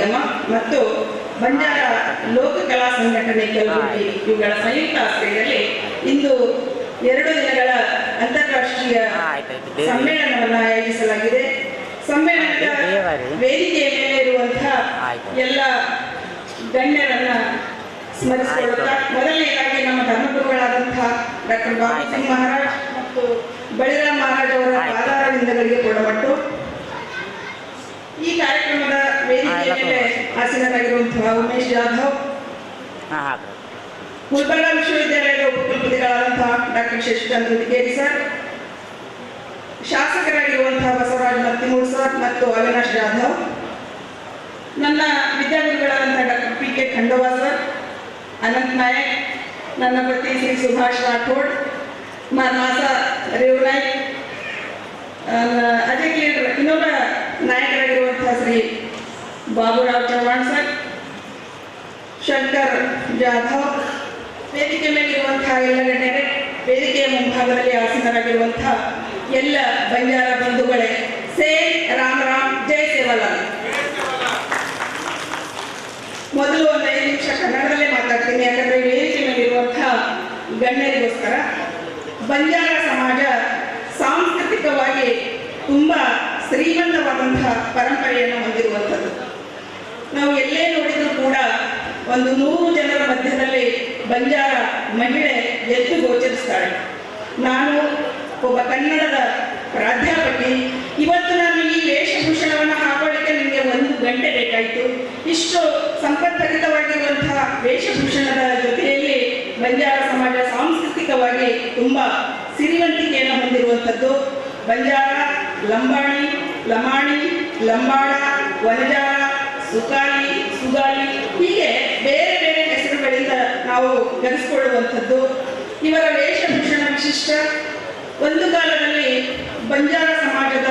ನಿಗಮ ಮತ್ತು ಬಂಜಾರ ಲೋಕಕಲಾ ಸಂಘಟನೆ ಕಲಬುರಗಿ ಇವುಗಳ ಸಂಯುಕ್ತ ಆಶ್ರಯದಲ್ಲಿ ಇಂದು 2 ದಿನಗಳ ಅಂತಾರಾಷ್ಟ್ರೀಯ ಸಮ್ಮೇಳನವನ್ನು ಆಯೋಜಿಸಲಾಗಿದೆ. ಸಮ್ಮೇಳನದ ವೇದಿಕೆಯ ಮೇಲೆ ಇರುವಂತಹ ಎಲ್ಲ ಗಣ್ಯರನ್ನ ಸ್ಮರಿಸಿಕೊಳ್ಳುತ್ತಾ ಮೊದಲನೇದಾಗಿ ನಮ್ಮ ಧರ್ಮಗುರುಗಳಾದಂತಹ ಡಾಕ್ಟರ್ ಬಾಬು ಸಿಂಗ್ ಮಹಾರಾಜ್ ಮತ್ತು ಬಳಿರಾಮ್ ಮಹಾರಾಜ್ ಅವರ ಪಾದಾರವಿಂದಗಳಿಗೆ ಕೊಡಮಟ್ಟು. ಈ ಕಾರ್ಯಕ್ರಮದ ವೇದಿಕೆಯ ಮೇಲೆ ಆಸೀನರಾಗಿರುವಂತಹ ಉಮೇಶ್ ಜಾಧವ್, ಗುಲ್ಬರ್ಗಾ ವಿಶ್ವವಿದ್ಯಾಲಯದ ಉಪಕುಲಪತಿಗಳಾದಂತಹ ಡಾಕ್ಟರ್ ಶಶಿಕಾಂತ್ ಹುದಿಗೇರಿ ಸರ್, ಶಾಸಕರಾಗಿರುವಂತಹ ಬಸವರಾಜ್ ಮತ್ತಿಮೂರ್ ಸರ್ ಮತ್ತು ಅವಿನಾಶ್ ಜಾಧವ್, ನನ್ನ ವಿದ್ಯಾಗುರುಗಳಾದಂತಹ doctor PK Khandoba sir, Anant Nayak, ನನ್ನ ಪತಿ ಶ್ರೀ ಸುಭಾಷ್ ರಾಠೋಡ್, ಮಾಸ ರೇವನಾಯಕ್, ಅಜಯ್ ಕ್ಲೀಡರ್, ಇನ್ನೊಬ್ಬ ನಾಯಕರಾಗಿರುವಂತಹ ಶ್ರೀ ಬಾಬುರಾವ್ ಚವ್ಹಾಣ್ ಸರ್, ಶಂಕರ್ ಜಾಧವ್, ವೇದಿಕೆ ಮೇಲಿರುವಂತಹ ಎಲ್ಲ ಗಣ್ಯರೇ, ವೇದಿಕೆಯ ಮುಂಭಾಗದಲ್ಲಿ ಆಸೀನರಾಗಿರುವಂತಹ ಎಲ್ಲ ಬಂಜಾರ ಬಂಧುಗಳೇ, ಸೇನ್ ರಾಮ್ ರಾಮ್, ಜೈ ಸೇವಾಲಾಲ್. ಮೊದಲು ಒಂದು 5 ನಿಮಿಷ ಕನ್ನಡದಲ್ಲೇ ಮಾತಾಡ್ತೀನಿ, ಯಾಕಂದ್ರೆ ವೇದಿಕೆ ಮೇಲಿರುವಂತಹ ಗಣ್ಯರಿಗೋಸ್ಕರ. ಬಂಜಾರ ಸಮಾಜ ಸಾಂಸ್ಕೃತಿಕವಾಗಿ ತುಂಬಾ ಶ್ರೀಮಂತವಾದಂತಹ ಪರಂಪರೆಯನ್ನು ಹೊಂದಿರುವಂಥದ್ದು. ನಾವು ಎಲ್ಲೇ ನೋಡಿದರೂ ಕೂಡ ಒಂದು 100 ಜನರ ಮಧ್ಯದಲ್ಲಿ ಬಂಜಾರ ಮಹಿಳೆ ಎದ್ದು ಗೋಚರಿಸ್ತಾಳೆ. ನಾನು ಒಬ್ಬ ಕನ್ನಡದ ಪ್ರಾಧ್ಯಾಪಕಿ, ಇವತ್ತು ನಾನು ಈ ವೇಷಭೂಷಣವನ್ನು ಹಾಕೊಳ್ಳಿಕ್ಕೆ ನಿಮಗೆ 1 ಗಂಟೆ ಬೇಕಾಯಿತು. ಇಷ್ಟು ಸಂಪದ್ಭರಿತವಾಗಿರುವಂತಹ ವೇಷಭೂಷಣದ ಜೊತೆಯಲ್ಲಿ ಬಂಜಾರ ಸಮಾಜ ಸಾಂಸ್ಕೃತಿಕವಾಗಿ ತುಂಬಾ ಸಿರಿವಂತಿಕೆಯನ್ನು ಹೊಂದಿರುವಂಥದ್ದು. ಬಂಜಾರ, ಲಂಬಾಣಿ, ಲಮಾಣಿ, ಲಂಬಾಡ, ವನಜಾರ, ಸುಕಾಲಿ, ಸುಗಾಲಿ, ಹೀಗೆ ಬೇರೆ ಬೇರೆ ಹೆಸರುಗಳಿಂದ ನಾವು ಕರೆಸಿಕೊಳ್ಳುವಂಥದ್ದು. ಇವರ ವೇಷಭೂಷಣ ವಿಶಿಷ್ಟ. ಒಂದು ಕಾಲದಲ್ಲಿ ಬಂಜಾರ ಸಮಾಜದ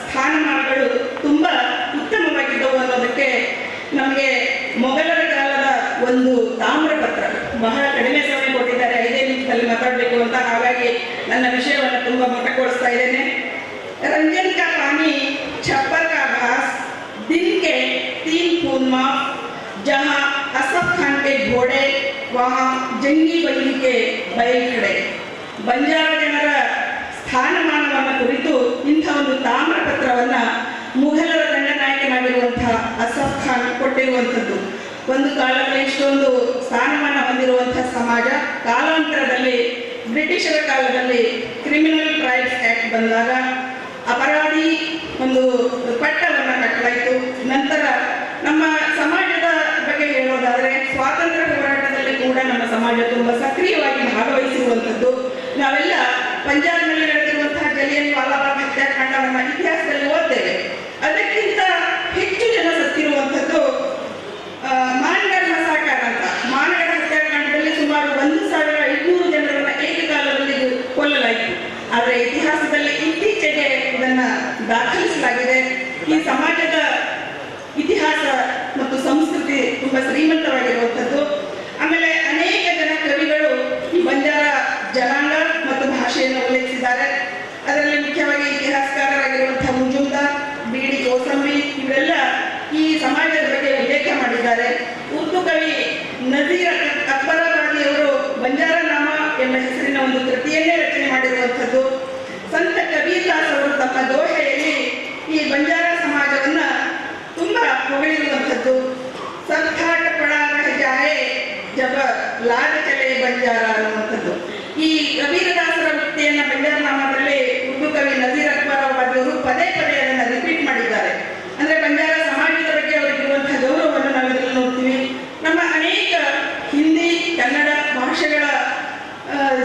ಸ್ಥಾನಮಾನಗಳು ತುಂಬ ಉತ್ತಮವಾಗಿದ್ದವು ಅನ್ನೋದಕ್ಕೆ ನಮಗೆ ಮೊಘಲರ ಕಾಲದ ಒಂದು ತಾಮ್ರಪತ್ರ, ಬಹಳ ಕಡಿಮೆ ಸಮಯ ಕೊಟ್ಟಿದ್ದಾರೆ, 5 ನಿಮಿಷದಲ್ಲಿ ಮಾತಾಡಬೇಕು ಅಂತ, ಹಾಗಾಗಿ ನನ್ನ ವಿಷಯವನ್ನು ತುಂಬ ಮೊಟಕುಗೊಳಿಸ್ತಾ ಇದ್ದೇನೆ. ರಂಜನ್ ಕಾ ಪಾನಿ ಛಪ್ಪರ್ ಕಾ घास दिन के 3 खून माफ जहां असफ खान के घोड़े वहां जंगी बंदी के बैल खड़े. ಬಂಜಾರ ಜನರ ಸ್ಥಾನಮಾನವನ್ನು ಕುರಿತು ಇಂಥ ಒಂದು ತಾಮ್ರಪತ್ರವನ್ನ ಮುಘಲರ ದಂಡನಾಯಕನಾಗಿರುವಂತಹ ಅಸಫ್ ಖಾನ್ ಕೊಟ್ಟಿರುವಂಥದ್ದು. ಒಂದು ಕಾಲದಲ್ಲಿ ಇಷ್ಟೊಂದು ಸ್ಥಾನಮಾನ ಹೊಂದಿರುವಂತಹ ಸಮಾಜ ಕಾಲಾಂತರದಲ್ಲಿ ಬ್ರಿಟಿಷರ ಕಾಲದಲ್ಲಿ ಕ್ರಿಮಿನಲ್ ಟ್ರೈಬ್ಸ್ ಆಕ್ಟ್ ಬಂದಾಗ ಅಪರಾಧಿ ಒಂದು ಪಟ್ಟವನ್ನು ಕಟ್ಟಲಾಯಿತು. ನಂತರ ನಮ್ಮ ಸಮಾಜದ ಬಗ್ಗೆ ಹೇಳೋದಾದರೆ ಸ್ವಾತಂತ್ರ್ಯ ಹೋರಾಟದಲ್ಲಿ ಕೂಡ ನಮ್ಮ ಸಮಾಜ ತುಂಬ ಸಕ್ರಿಯವಾಗಿ ಭಾಗವಹಿಸಿರುವಂಥದ್ದು. ನಾವೆಲ್ಲ ಪಂಜಾಬ್ನಲ್ಲಿ ನಡೆದಿರುವಂತಹ ಜಲಿಯನ್ ವಾಲಾಬಾಗ್ ಹತ್ಯಾಕಾಂಡವನ್ನು ಇತಿಹಾಸದಲ್ಲಿ ಓದ್ತೇವೆ. ಅದಕ್ಕಿಂತ ಹೆಚ್ಚು ಜನ ಸತ್ತಿರುವಂಥದ್ದು ಮಾನಗಢ ಮಸಾಕರ್ ಅಂತ. ಮಾನಗಢ ಹತ್ಯಾಕಾಂಡದಲ್ಲಿ ಸುಮಾರು 1500 ಜನರನ್ನು ಏಕಕಾಲದಲ್ಲಿ ಕೊಲ್ಲಲಾಯಿತು. ಆದರೆ ಇತಿಹಾಸದಲ್ಲಿ ಇತ್ತೀಚೆಗೆ ಇದನ್ನು ದಾಖಲಿಸಲಾಗಿದೆ. ಈ ಸಮಾಜದ ಇತಿಹಾಸ ಮತ್ತು ಸಂಸ್ಕೃತಿ ತುಂಬ ಶ್ರೀಮಂತವಾಗಿರುವಂಥದ್ದು. ಆಮೇಲೆ ಅನೇಕ ಜನ ಕವಿಗಳು ಈ ಬಂಜಾರ ಜನಾಂಗ ಮತ್ತು ಭಾಷೆಯನ್ನು ಉಲ್ಲೇಖಿಸಿದ್ದಾರೆ. ಅದರಲ್ಲಿ ಮುಖ್ಯವಾಗಿ ಇತಿಹಾಸಕಾರರಾಗಿರುವಂತಹ ಮುಜುಮ್ದಾರ್, BD ಕೋಸಂಬಿ ಇವರೆಲ್ಲ ಈ ಸಮಾಜದ ಬಗ್ಗೆ ಉಲ್ಲೇಖ ಮಾಡಿದ್ದಾರೆ. ಉರ್ದು ಕವಿ ನಜೀರ್ ಅಕ್ಬರಾಬಾದಿಯವರು ಬಂಜಾರ ನಾಮ ಎಂಬ ಹೆಸರಿನ ಒಂದು ಕೃತಿಯನ್ನೇ ರಚನೆ ಮಾಡಿರುವಂಥದ್ದು. ಸಂತ ಕಬೀರ್ ದಾಸ್ ಅವರು ತಮ್ಮ ದೋಹೆಯಲ್ಲಿ ಈ ಬಂಜಾರ ಸಮಾಜವನ್ನ ತುಂಬಾ ಹೊಗಳಿರುವಂಥದ್ದು. ಸರ್ಕಾಟ ಪಡ ರಹ ಜಾಯೆ ಜಬ ಲಾಗ ಚಲೆ ಬಂಜಾರ ಅನ್ನುವಂಥದ್ದು. ಈ ಕಬೀರದಾಸರ ವೃತ್ತಿಯನ್ನ ಬಂಜಾರ ನಾಮದಲ್ಲಿ ಉರ್ದು ಕವಿ ನಜೀರ್ ಅಕ್ಬರಾಬಾದಿ ಅವರು ಪದೇ ಪದೇ ಅದನ್ನು ರಿಪೀಟ್ ಮಾಡಿದ್ದಾರೆ. ಅಂದ್ರೆ ಬಂಜಾರ ಸಮಾಜದ ಬಗ್ಗೆ ಅವರಿಗಿರುವಂತಹ ಗೌರವವನ್ನು ನಾವು ಇದರಲ್ಲಿ ನೋಡ್ತೀವಿ. ನಮ್ಮ ಅನೇಕ ಹಿಂದಿ, ಕನ್ನಡ ಭಾಷೆಗಳ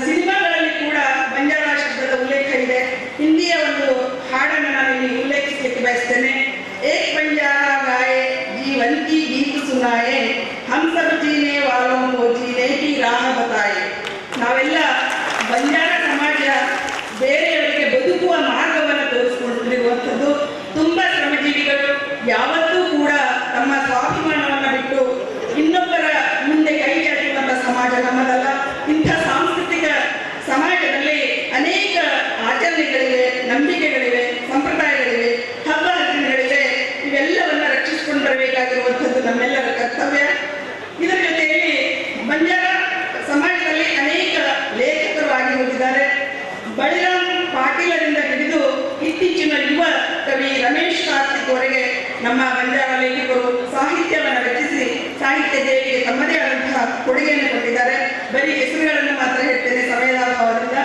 ಸಿನಿಮಾಗಳಲ್ಲಿ ಕೂಡ ಬಂಜಾರ ಶಬ್ದದ ಉಲ್ಲೇಖ ಇದೆ. ಹಿಂದಿಯ ಒಂದು ಹಾಡನ್ನು ನಾನು ಇಲ್ಲಿ ಉಲ್ಲೇಖಿಸಲಿಕ್ಕೆ ಬಯಸ್ತೇನೆ. ಏಕ್ ಬಂಜಾರ ಗಾಯೆ ಜೀವಂತಿ ಗೀತ್ ಸುನಾಯೆ ಹಮ್ ಸಬ್ ಜೀನೆ ವಾಲೋಂ ಕೋ ಜೀನೆ ಕಿ ರಾಹ ಬತಾಯೆ. ನಾವೆಲ್ಲ ಬಂಜಾರ ಸಮಾಜ ಬೇರೆಯವರಿಗೆ ಬದುಕುವ ಮಾರ್ಗವನ್ನು ತೋರಿಸಿಕೊಂಡಿರುವಂಥದ್ದು. ತುಂಬ ಶ್ರಮಜೀವಿಗಳು, ಯಾವತ್ತೂ ಕೂಡ ತಮ್ಮ ಸ್ವಾಭಿಮಾನವನ್ನು ಬಿಟ್ಟು ಇನ್ನೊಬ್ಬರ ಮುಂದೆ ಕೈ ಚಾಚುವಂಥ ಸಮಾಜ ನಮ್ಮದಲ್ಲ. ಇಂಥ ಸಾಂಸ್ಕೃತಿಕ ಸಮಾಜದಲ್ಲಿ ಅನೇಕ ಆಚರಣೆಗಳಿವೆ, ನಂಬಿಕೆಗಳಿವೆ, ಸಂಪ್ರದಾಯಗಳಿವೆ, ಹಬ್ಬ ಹರಿದಿನಗಳಿವೆ. ಇವೆಲ್ಲವನ್ನ ರಕ್ಷಿಸಿಕೊಂಡು ಬರಬೇಕಾಗಿರುವಂಥದ್ದು ನಮ್ಮ ಬಂಜಾರ ಲೇಖಕರು ಸಾಹಿತ್ಯವನ್ನು ರಚಿಸಿ ಸಾಹಿತ್ಯ ದೇವಿಗೆ ತಮ್ಮದೇ ಆದಂತಹ ಕೊಡುಗೆಯನ್ನು ಕೊಟ್ಟಿದ್ದಾರೆ. ಬರೀ ಹೆಸರುಗಳನ್ನು ಮಾತ್ರ ಹೇಳ್ತೇನೆ ಸಮಯದ ಅಭಾವದಿಂದ.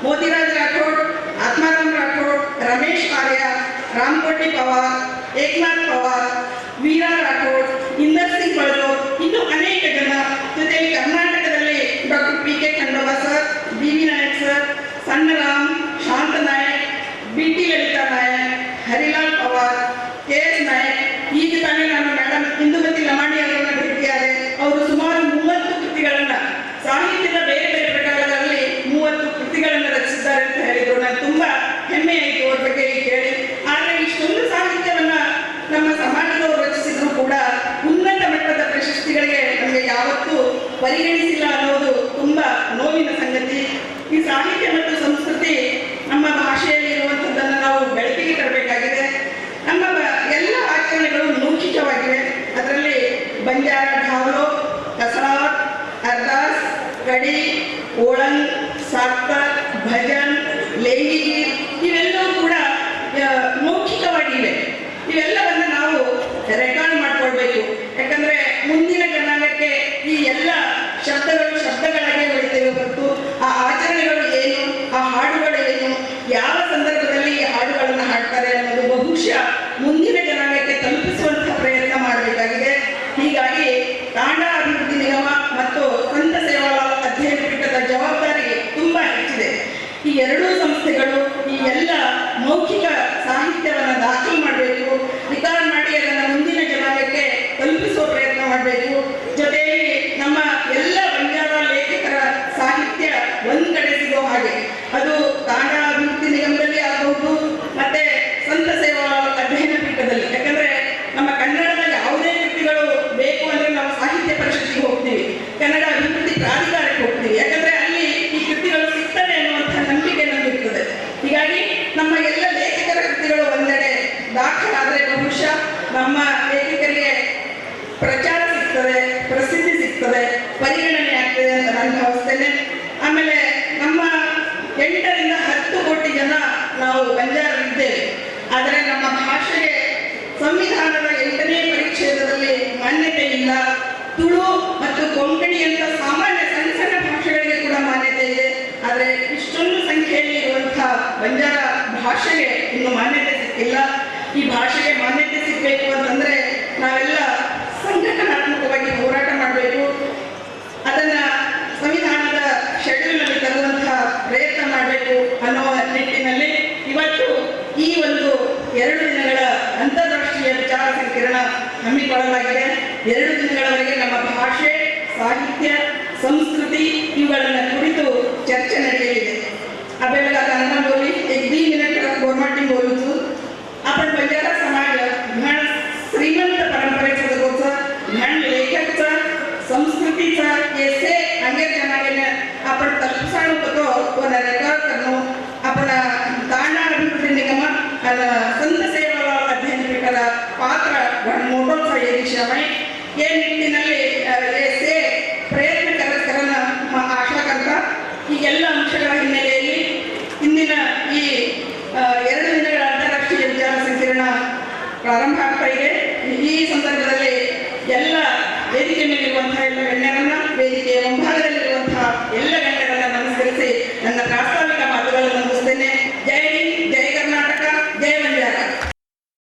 ಮೋತಿರಾಜ್ ರಾಠೋಡ್, ಆತ್ಮಾರಾಮ್ ರಾಠೋಡ್, ರಮೇಶ್ ಆರ್ಯ, ರಾಮಕೋಟಿ ಪವಾರ್, ಏಕನಾಥ್ ಪವಾರ್, ವೀರಾ ರಾಠೋಡ್, ಇಂದರ್ ಸಿಂಗ್ ಬಳ್ದೋರ್, ಇನ್ನೂ ಅನೇಕ ಜನ. ಜೊತೆಗೆ ಕರ್ನಾಟಕದಲ್ಲಿ doctor P K Khandoba sir, B V Nayak sir, Sannaram, Shanta Nayak, B T Lalita Nayak, Harilal Pawar, K S Nayak. ಈಗ ತಾನೇ ನಾನು ಮೇಡಮ್ ಇಂದುಮತಿ ಲಮಾಣಿ ಅವರನ್ನ ಭೇಟಿಯಾದೆ. ಅವರು ಸುಮಾರು 30 ಕೃತಿಗಳನ್ನ ಸಾಹಿತ್ಯದ ಬೇರೆ ಬೇರೆ ಪ್ರಕಾರಗಳಲ್ಲಿ 30 ಕೃತಿಗಳನ್ನು ರಚಿಸಿದ್ದಾರೆ ಅಂತ ಹೇಳಿದ್ರು. ನಾನು ತುಂಬಾ ಹೆಮ್ಮೆ ಆಯಿತು ಅವ್ರ ಬಗ್ಗೆ ಕೇಳಿ. ಆದರೆ ಇಷ್ಟೊಂದು ಸಾಹಿತ್ಯವನ್ನ ನಮ್ಮ ಸಮಾಜದವರು ರಚಿಸಿದ್ರು ಕೂಡ ಉನ್ನತ ಮಟ್ಟದ ಪ್ರಶಸ್ತಿಗಳಿಗೆ ನಮಗೆ ಯಾವತ್ತೂ ಪರಿಗಣಿಸಿಲ್ಲ ಅನ್ನೋದು ತುಂಬಾ ನೋವಿನ ಸಂಗತಿ. ಈ ಸಾಹಿತ್ಯ ಮತ್ತು ಸಂಸ್ಕೃತಿ ನಮ್ಮ ಭಾಷೆಯಲ್ಲಿ ಇರುವಂಥದ್ದನ್ನು ನಾವು ಬೆಳಕಿಗೆ ತರಬೇಕಾಗಿದೆ. ನಮ್ಮ ಎಲ್ಲ ಆಚರಣೆಗಳು ಮೌಖಿಕವಾಗಿವೆ. ಅದರಲ್ಲಿ ಬಂಜಾರ ಢಾವಲೋ, ಕಸರಾತ್, ಅರ್ದಾಸ್, ಕಡಿ, ಓಳಂಗ್, ಸಾರ್ತರ್, ಭಜನ್, ಲೇಂಗಿಗೀರ್ ಇವೆಲ್ಲವೂ ಕೂಡ ಮೌಖಿಕವಾಗಿವೆ. ಇವೆಲ್ಲವನ್ನು ನಾವು ರೆಕಾರ್ಡ್ ಮಾಡ್ಕೊಳ್ಬೇಕು. ಯಾಕಂದ್ರೆ ಮುಂದಿನ ಜನಾಂಗಕ್ಕೆ ಈ ಎಲ್ಲ ಶಬ್ದಗಳು ಶಬ್ದಗಳಾಗಿ ಉಳಿತೇವೆ ಹೊರತು ಆ ಆಚರಣೆಗಳು ಏನು, ಆ ಹಾಡುಗಳು ಏನು, ಯಾವ ಸಂದರ್ಭದಲ್ಲಿ ಈ ಹಾಡುಗಳನ್ನು ಹಾಡ್ತಾರೆ ಅನ್ನೋದು ಬಹುಶಃ ಮುಂದಿನ ಜನಾಂಗಕ್ಕೆ ತಲುಪಿಸುವಂತಹ ಪ್ರಯತ್ನ ಮಾಡಬೇಕಾಗಿದೆ. ಹೀಗಾಗಿ ತಾಂಡಾ ಅಭಿವೃದ್ಧಿ ನಿಗಮ ಮತ್ತು ಸಂತ ಸೇವಾಲಾಲ್ ಅಧ್ಯಯನ ಪೀಠದ ಜವಾಬ್ದಾರಿ ತುಂಬಾ ಹೆಚ್ಚಿದೆ. ಈ ಎರಡೂ ಸಂಸ್ಥೆಗಳು ಈ ಎಲ್ಲ ಮೌಖಿಕ ಸಾಹಿತ್ಯವನ್ನು ದಾಖಲು ಮಾಡಬೇಕು, ರಿಕಾರ್ಡ್ ಮಾಡಿ ಅದನ್ನು ಮುಂದಿನ ಜನಾಂಗಕ್ಕೆ ತಲುಪಿಸುವ ಪ್ರಯತ್ನ ಮಾಡಬೇಕು. ಜೊತೆಯಲ್ಲಿ ನಮ್ಮ ಎಲ್ಲ ಬಂಜಾರ ಲೇಖಕರ ಸಾಹಿತ್ಯ ಒಂದು ಕಡೆ ಸಿಗೋ ಹಾಗೆ ಅದು ತಾಂಡಾ ಅಭಿವೃದ್ಧಿ ನಿಗಮದಲ್ಲಿ ಆಗಬಹುದು, ಮತ್ತೆ ಸಂತ ಸೇವಾಲಾಲ್ ಅಧ್ಯಯನ ಪೀಠದಲ್ಲಿ. ಯಾಕಂದ್ರೆ ನಮ್ಮ ಕನ್ನಡದ ಯಾವುದೇ ಕೃತಿಗಳು ಬೇಕು ಅಂದ್ರೆ ನಾವು ಸಾಹಿತ್ಯ ಪರಿಷತ್ತಿಗೆ ಹೋಗ್ತೀವಿ, ಕನ್ನಡ ಅಭಿವೃದ್ಧಿ ಪ್ರಾಧಿಕಾರಕ್ಕೆ ಹೋಗ್ತೀವಿ. ಯಾಕಂದ್ರೆ ಅಲ್ಲಿ ಈ ಕೃತಿಗಳು ಸಿಗ್ತವೆ ಅನ್ನುವಂಥ ನಂಬಿಕೆ ನಮಗಿರ್ತದೆ. ಹೀಗಾಗಿ ನಮ್ಮ ಎಲ್ಲ ಲೇಖಕರ ಕೃತಿಗಳು ಒಂದೆಡೆ ದಾಖಲಾದರೆ ಬಹುಶಃ ನಮ್ಮ ಲೇಖಕರಿಗೆ ಪ್ರಚಾರ ಸಿಗ್ತದೆ, ಪ್ರಸಿದ್ಧಿ ಸಿಗ್ತದೆ, ಪರಿಗಣನೆ ಆಗ್ತದೆ ಅಂತ ನಾನು ಭಾವಿಸ್ತೇನೆ. ಆಮೇಲೆ ನಮ್ಮ 8 ರಿಂದ 10 ಕೋಟಿ ಜನ ನಾವು ಬಂಜಾರರಿದ್ದೇವೆ. ಆದರೆ ನಮ್ಮ ಭಾಷೆಗೆ ಸಂವಿಧಾನದ 8ನೇ ಪರಿಚ್ಛೇದದಲ್ಲಿ ಮಾನ್ಯತೆ ಇಲ್ಲ. ತುಳು ಮತ್ತು ಕೊಂಕಣಿ ಅಂತ ಸಾಮಾನ್ಯ ಸಣ್ಣ ಸಣ್ಣ ಭಾಷೆಗಳಿಗೆ ಕೂಡ ಮಾನ್ಯತೆ ಇದೆ. ಆದರೆ ಇಷ್ಟೊಂದು ಸಂಖ್ಯೆಯಲ್ಲಿ ಇರುವಂತಹ ಬಂಜಾರ ಭಾಷೆಗೆ ಇನ್ನು ಮಾನ್ಯತೆ ಸಿಕ್ಕಿಲ್ಲ. ಈ ಭಾಷೆಗೆ ಮಾನ್ಯತೆ ಸಿಗಬೇಕು ಅಂತಂದ್ರೆ ನಾವೆಲ್ಲ ಸಂಘಟನಾತ್ಮಕವಾಗಿ ಹೋರಾಟ ಮಾಡಬೇಕು. ಅದನ್ನ ಸಂವಿಧಾನದ ಶೆಡ್ಯೂಲ್ನಲ್ಲಿ ತರುವಂತಹ ಪ್ರಯತ್ನ ಮಾಡಬೇಕು ಅನ್ನುವ ನಿಟ್ಟಿನಲ್ಲಿ ಇವತ್ತು ಈ ಒಂದು 2 ದಿನಗಳ ಅಂತಾರಾಷ್ಟ್ರೀಯ ವಿಚಾರ ಸಂಕಿರಣ ಹಮ್ಮಿಕೊಳ್ಳಲಾಗಿದೆ. 2 ದಿನಗಳವರೆಗೆ ನಮ್ಮ ಭಾಷೆ, ಸಾಹಿತ್ಯ, ಸಂಸ್ಕೃತಿ ಇವುಗಳನ್ನು ಕುರಿತು ಚರ್ಚೆ ನಡೆಯಲಿದೆ. आपल्याला त्यांना बोली 1-2 मिनिट गव्हर्नमेंटिंग बोलूचो. आपण बंजारा समाज घण श्रीमंत परंपरेचं जगोचं, घण लेखकचं, संस्कृतीचं येसे अनेक जनांना आपण तत्साणू होतो व रेकॉर्ड करणं. आपण तांडा अभिवृद्धी निगम आणि संत सेवालाल अध्ययन पीठाದ ಪಾತ್ರ घण मोठोच आहे विषयामुळे या निಟ್ಟಿನಲ್ಲಿ येसे ಪ್ರಯತ್ನ ಕರನ ಆಶಾ करता ಈ ಎಲ್ಲ ಅಂಶಗಳ ಹಿನ್ನೆಲೆಯಲ್ಲಿ ಇಂದಿನ ಈ 2 ದಿನಗಳ ಅಂತಾರಾಷ್ಟ್ರೀಯ ವಿಚಾರ ಸಂಕಿರಣ ಪ್ರಾರಂಭ ಆಗ್ತಾ ಇದೆ. ಈ ಸಂದರ್ಭದಲ್ಲಿ ಎಲ್ಲ ವೇದಿಕೆ ಮೇಲಿರುವಂತಹ ಎಲ್ಲ ಗಣ್ಯರನ್ನ, ವೇದಿಕೆಯ ಮುಂಭಾಗದಲ್ಲಿರುವ